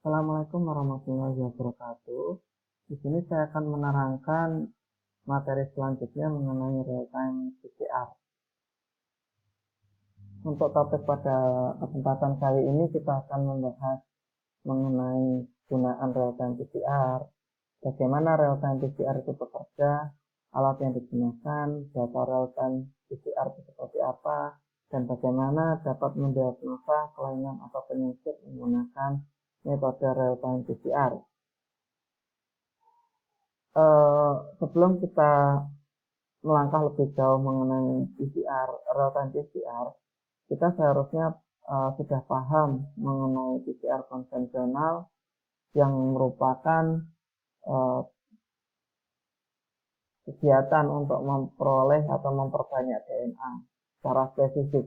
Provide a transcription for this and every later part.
Assalamualaikum warahmatullahi wabarakatuh. Di sini saya akan menerangkan materi selanjutnya mengenai real-time PCR. Untuk topik pada kesempatan kali ini kita akan membahas mengenai penggunaan real-time PCR, bagaimana real-time PCR itu bekerja, alat yang digunakan, data real-time PCR itu seperti apa, dan bagaimana dapat mendiagnosa kelainan atau penyakit menggunakan metode real-time PCR. Sebelum kita melangkah lebih jauh mengenai PCR, real-time PCR, kita seharusnya sudah paham mengenai PCR konvensional yang merupakan kegiatan untuk memperoleh atau memperbanyak DNA secara spesifik.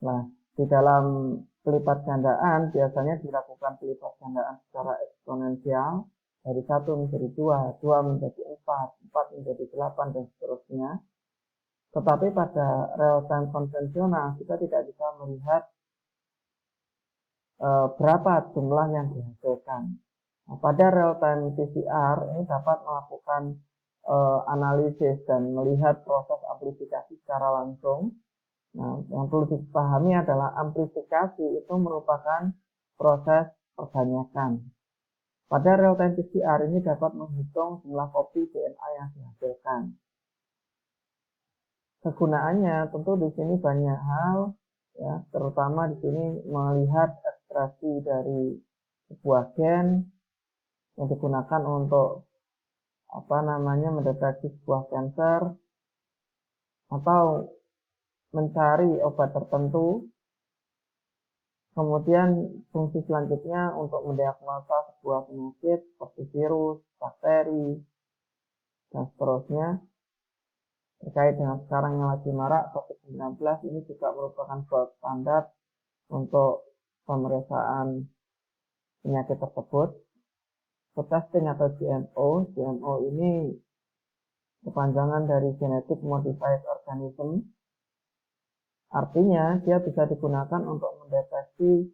Nah, di dalam pelipat gandaan biasanya dilakukan pelipat gandaan secara eksponensial dari 1 menjadi 2, 2 menjadi 4, 4 menjadi 8, dan seterusnya. Tetapi pada real-time konvensional kita tidak bisa melihat berapa jumlah yang dihasilkan. Nah, pada real-time PCR ini dapat melakukan analisis dan melihat proses amplifikasi secara langsung. Nah, yang perlu dipahami adalah amplifikasi itu merupakan proses perbanyakan. Pada real-time PCR ini dapat menghitung jumlah kopi DNA yang dihasilkan. Kegunaannya tentu di sini banyak hal, ya, terutama di sini melihat ekspresi dari sebuah gen yang digunakan untuk mendeteksi sebuah kanker atau mencari obat tertentu. Kemudian fungsi selanjutnya untuk mendiagnosa sebuah penyakit seperti virus, bakteri, dan seterusnya. Terkait dengan sekarang yang lagi marak COVID-19, ini juga merupakan gold standar untuk pemeriksaan penyakit tersebut. Food testing atau GMO, GMO ini kepanjangan dari Genetic Modified Organism. Artinya dia bisa digunakan untuk mendeteksi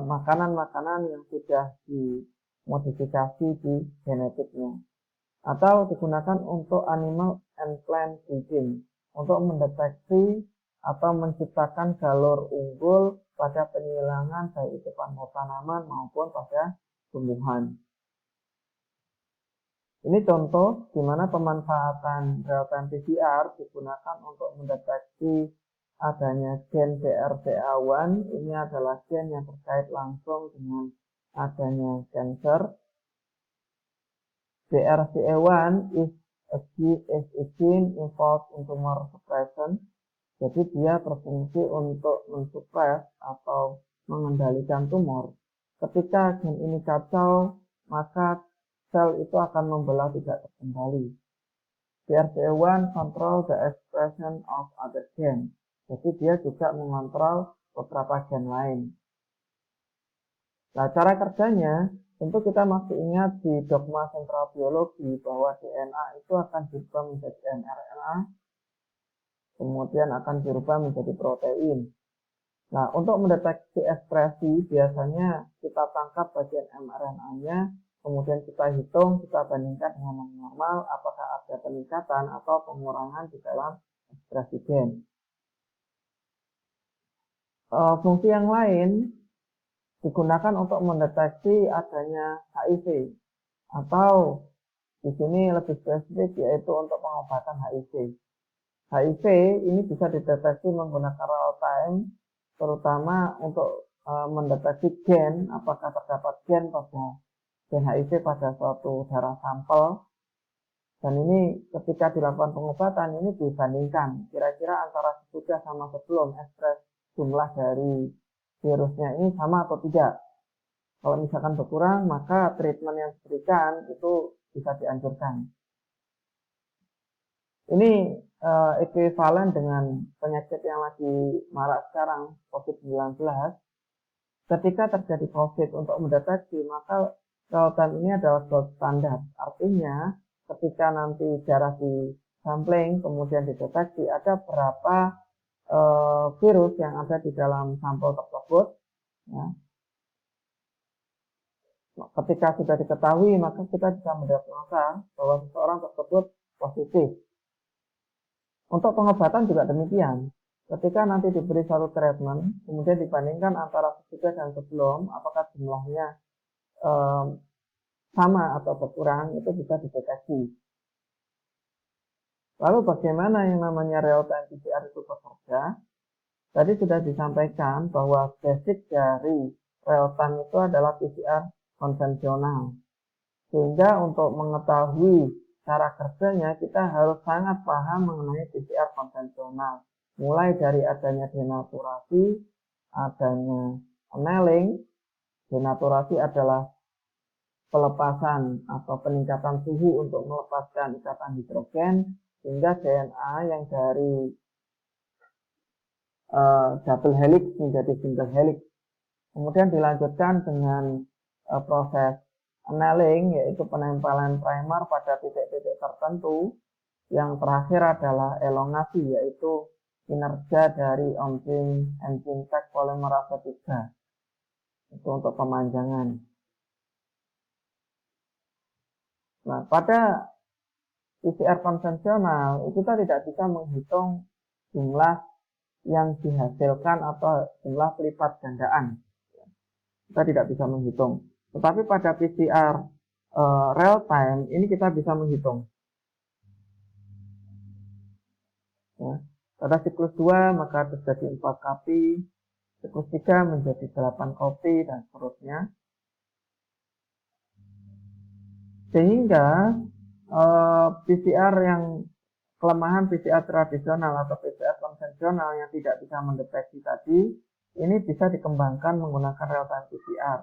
makanan-makanan yang sudah dimodifikasi di genetiknya, atau digunakan untuk animal and plant breeding untuk mendeteksi atau menciptakan jalur unggul pada penyilangan baik itu pada tanaman maupun pada tumbuhan. Ini contoh di mana pemanfaatan real-time PCR digunakan untuk mendeteksi adanya gen BRCA1. Ini adalah gen yang terkait langsung dengan adanya kanker. BRCA1 is a gene involved in tumor suppression. Jadi dia berfungsi untuk mensupres atau mengendalikan tumor. Ketika gen ini kacau, maka sel itu akan membelah tidak terkendali. BRCA1 control the expression of other gen. Jadi dia juga mengontrol beberapa gen lain. Nah, cara kerjanya tentu kita masih ingat di dogma sentral biologi bahwa DNA itu akan berubah menjadi mRNA, kemudian akan berubah menjadi protein. Nah, untuk mendeteksi ekspresi biasanya kita tangkap bagian mRNA-nya, kemudian kita hitung, kita bandingkan dengan yang normal, apakah ada peningkatan atau pengurangan di dalam ekspresi gen. Fungsi yang lain digunakan untuk mendeteksi adanya HIV, atau di sini lebih spesifik yaitu untuk pengobatan HIV. HIV ini bisa dideteksi menggunakan real time, terutama untuk mendeteksi gen, apakah terdapat gen HIV pada suatu darah sampel. Dan ini ketika dilakukan pengobatan ini dibandingkan kira-kira antara sesudah sama sebelum ekspres jumlah dari virusnya ini sama atau tidak. Kalau misalkan berkurang, maka treatment yang diberikan itu bisa dianjurkan. Ini ekuivalen dengan penyakit yang lagi marak sekarang, COVID-19. Ketika terjadi COVID untuk mendeteksi, maka real-time ini adalah gold standar. Artinya, ketika nanti darah di sampling, kemudian dideteksi ada berapa virus yang ada di dalam sampel tersebut. Ya. Ketika sudah diketahui, maka kita bisa mendiagnosa bahwa seseorang tersebut positif. Untuk pengobatan juga demikian. Ketika nanti diberi suatu treatment, kemudian dibandingkan antara sesudah dan sebelum, apakah jumlahnya sama atau berkurang, itu bisa dideteksi. Lalu bagaimana yang namanya real time PCR itu bekerja? Tadi sudah disampaikan bahwa basic dari real time itu adalah PCR konvensional. Sehingga untuk mengetahui cara kerjanya kita harus sangat paham mengenai PCR konvensional. Mulai dari adanya denaturasi, adanya annealing. Denaturasi adalah pelepasan atau peningkatan suhu untuk melepaskan ikatan hidrogen sehingga DNA yang dari double helix menjadi single helix. Kemudian dilanjutkan dengan proses annealing, yaitu penempelan primer pada titik-titik tertentu. Yang terakhir adalah elongasi, yaitu kinerja dari enzim Taq polimerase 3. Itu untuk pemanjangan. Nah, pada PCR konvensional kita tidak bisa menghitung jumlah yang dihasilkan atau jumlah pelipat gandaan. Kita tidak bisa menghitung. Tetapi pada PCR real time ini kita bisa menghitung. Ya. Pada siklus 2 maka terjadi 4 kopi, siklus 3 menjadi 8 kopi, dan seterusnya. Sehingga PCR yang kelemahan PCR tradisional atau PCR konvensional yang tidak bisa mendeteksi tadi, ini bisa dikembangkan menggunakan real time PCR.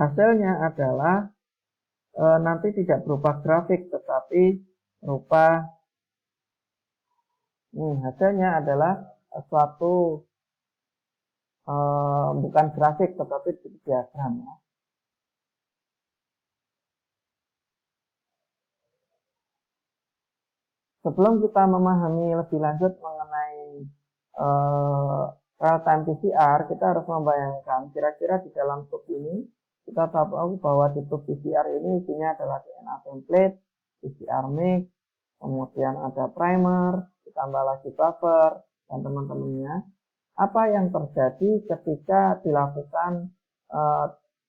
Hasilnya adalah nanti tidak berupa grafik, tetapi berupa hasilnya adalah suatu bukan grafik tetapi diagram. Ya. Sebelum kita memahami lebih lanjut mengenai real time PCR, kita harus membayangkan kira-kira di dalam tube ini kita tahu bahwa di tube PCR ini isinya adalah DNA template, PCR mix, kemudian ada primer, ditambah lagi buffer, dan teman-temannya. Apa yang terjadi ketika dilakukan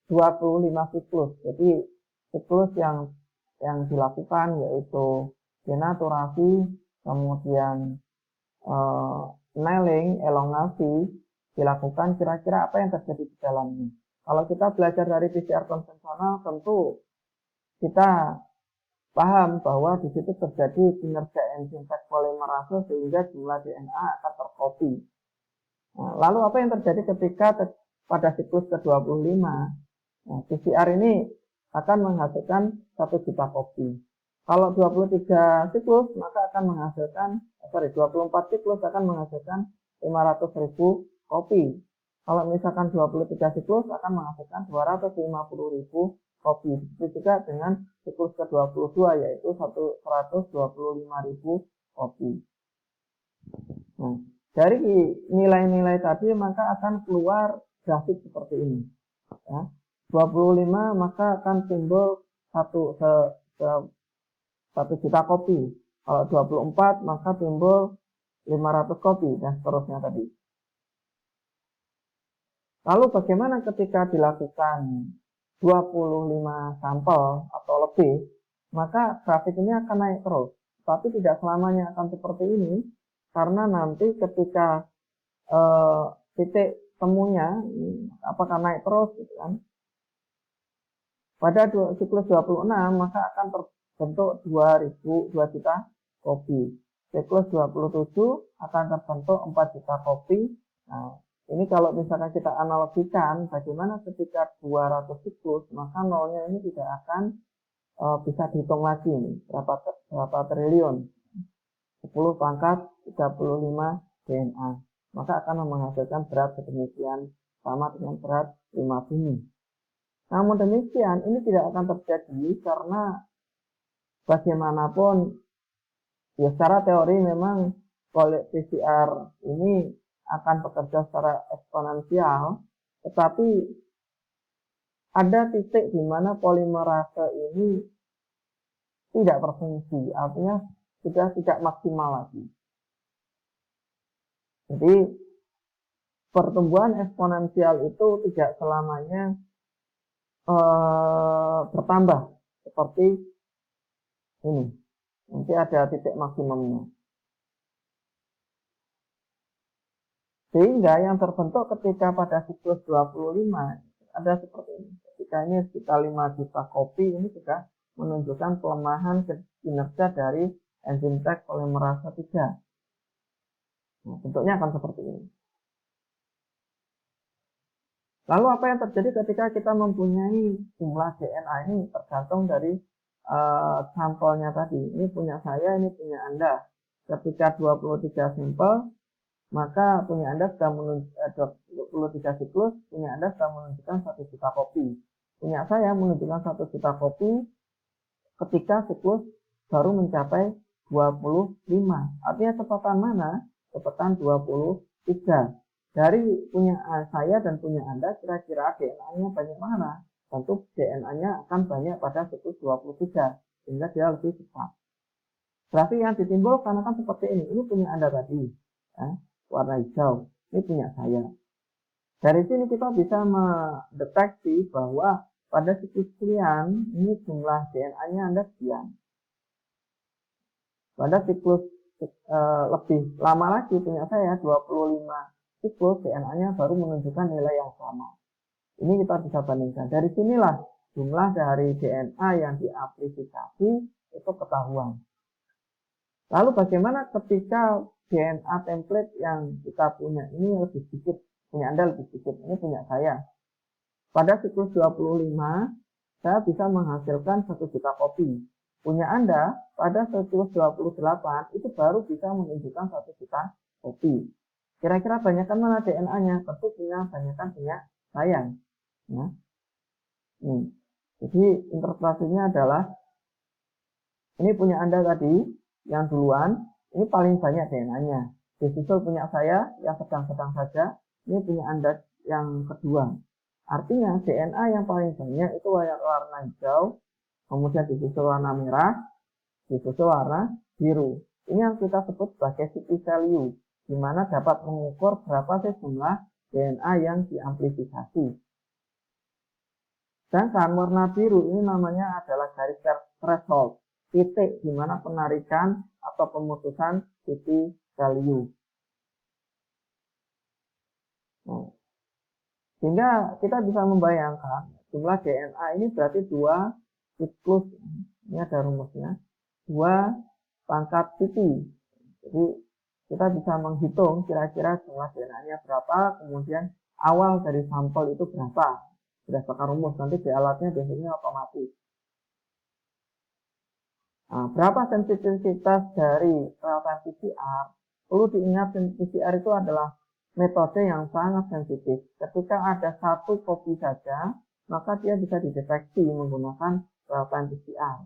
25 siklus? Jadi siklus yang dilakukan yaitu denaturasi, kemudian annealing, elongasi dilakukan, kira-kira apa yang terjadi di dalamnya. Kalau kita belajar dari PCR konvensional, tentu kita paham bahwa di situ terjadi kinerja enzim Taq polimerase sehingga jumlah DNA akan terkopi. Nah, lalu apa yang terjadi ketika pada siklus ke-25? Nah, PCR ini akan menghasilkan 1 juta kopi. Kalau 23 siklus maka akan menghasilkan 24 siklus akan menghasilkan 500.000 kopi. Kalau misalkan 23 siklus akan menghasilkan 250.000 kopi. Begitu juga dengan siklus ke-22 yaitu 125.000 kopi. Nah, dari nilai-nilai tadi maka akan keluar grafik seperti ini. Ya. 25 maka akan timbul 1 juta kopi. Kalau 24 maka timbul 500 kopi dan seterusnya tadi. Lalu bagaimana ketika dilakukan 25 sampel atau lebih, maka grafik ini akan naik terus. Tapi tidak selamanya akan seperti ini, karena nanti ketika titik temunya apakah naik terus gitu kan. Pada siklus 26 maka akan terbentuk 2 juta kopi. Siklus 27 akan terbentuk 4 juta kopi. Nah, ini kalau misalkan kita analogikan bagaimana ketika 200 siklus, maka nolnya ini tidak akan bisa dihitung lagi nih, berapa triliun. 10 pangkat 35 DNA. Maka akan menghasilkan berat sedemikian sama dengan berat 5 bumi. Namun demikian, ini tidak akan terjadi karena bagaimanapun, ya secara teori memang PCR ini akan bekerja secara eksponensial, tetapi ada titik di mana polimerase ini tidak berfungsi, artinya sudah tidak maksimal lagi. Jadi pertumbuhan eksponensial itu tidak selamanya bertambah seperti ini. Nanti ada titik maksimumnya. Sehingga yang terbentuk ketika pada siklus 25 ada seperti ini. Ketika ini sekitar 5 juta kopi, ini sudah menunjukkan pelemahan kinerja dari enzim Taq polimerase 3. Nah, bentuknya akan seperti ini. Lalu apa yang terjadi ketika kita mempunyai jumlah DNA ini tergantung dari sampelnya tadi. Ini punya saya, ini punya Anda. Ketika 23 sampel, maka punya Anda sudah menunjukkan 23 siklus, punya Anda sudah menunjukkan 1 juta kopi. Punya saya menunjukkan 1 juta kopi ketika siklus baru mencapai 25. Artinya kecepatan mana? Kecepatan 23. Dari punya saya dan punya Anda, kira-kira DNA-nya banyak mana? Tentu DNA-nya akan banyak pada siklus 23, sehingga dia lebih cepat. Berarti yang ditimbulkan akan seperti ini. Ini punya Anda tadi, ya, warna hijau. Ini punya saya. Dari sini kita bisa mendeteksi bahwa pada siklus sekian, ini jumlah DNA-nya Anda sekian. Pada siklus lebih lama lagi punya saya, 25 siklus, DNA-nya baru menunjukkan nilai yang sama. Ini kita bisa bandingkan. Dari sinilah jumlah dari DNA yang diamplifikasi itu ketahuan. Lalu bagaimana ketika DNA template yang kita punya ini lebih sedikit, punya Anda lebih sedikit, ini punya saya. Pada siklus 25, saya bisa menghasilkan 1 juta kopi. Punya Anda pada siklus 28 itu baru bisa menunjukkan 1 juta kopi. Kira-kira banyakkan mana DNA-nya? Tentu banyakkan punya saya. Nah, jadi interpretasinya adalah ini punya Anda tadi yang duluan, ini paling banyak DNA-nya. Disusul punya saya yang sedang-sedang saja, ini punya Anda yang kedua. Artinya DNA yang paling banyak itu warna hijau, kemudian disusul warna merah, disusul warna biru. Ini yang kita sebut sebagai city value, di mana dapat mengukur berapa sih jumlah DNA yang diamplifikasi. Sedangkan warna biru ini namanya adalah garis threshold, titik di mana penarikan atau pemutusan city value. Nah, sehingga kita bisa membayangkan jumlah DNA ini berarti 2 siklus, ini ada rumusnya, 2 pangkat city. Jadi kita bisa menghitung kira-kira jumlah DNA-nya berapa, kemudian awal dari sampel itu berapa. Berdasarkan rumus, nanti di alatnya biasanya otomatis. Nah, berapa sensitivitas dari real-time PCR? Perlu diingat PCR itu adalah metode yang sangat sensitif. Ketika ada 1 kopi saja, maka dia bisa dideteksi menggunakan real-time PCR.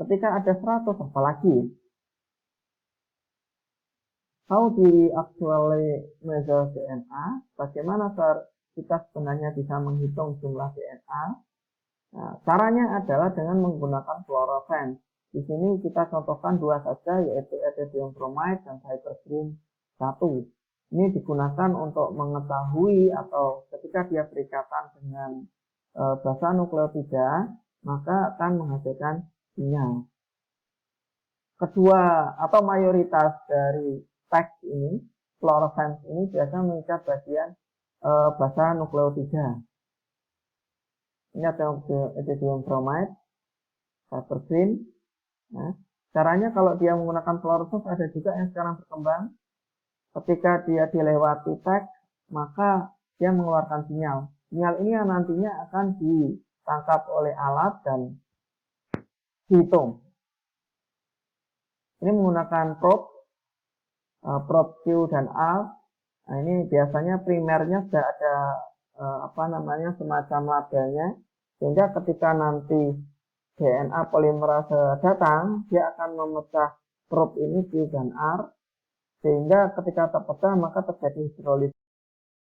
Ketika ada 100, apalagi. How do we actually measure DNA? Bagaimana kita sebenarnya bisa menghitung jumlah DNA? Nah, caranya adalah dengan menggunakan fluorescence. Di sini kita contohkan 2 saja, yaitu ethidium bromide dan cypergreen 1. Ini digunakan untuk mengetahui atau ketika dia berikatan dengan basa nukleotida, maka akan menghasilkan sinyal. Kedua atau mayoritas dari teks ini, fluorescence ini biasa mengikat bagian basa nukleotida. Ini ada ethidium bromide, cypergreen. Nah, caranya kalau dia menggunakan fluorescence ada juga yang sekarang berkembang. Ketika dia dilewati teks, maka dia mengeluarkan sinyal. Sinyal ini yang nantinya akan ditangkap oleh alat dan dihitung. Ini menggunakan probe Q dan R. Nah, ini biasanya primernya sudah ada semacam labelnya, sehingga ketika nanti DNA polimerase datang, dia akan memecah probe ini Q dan R, sehingga ketika terpecah maka terjadi hidrolisis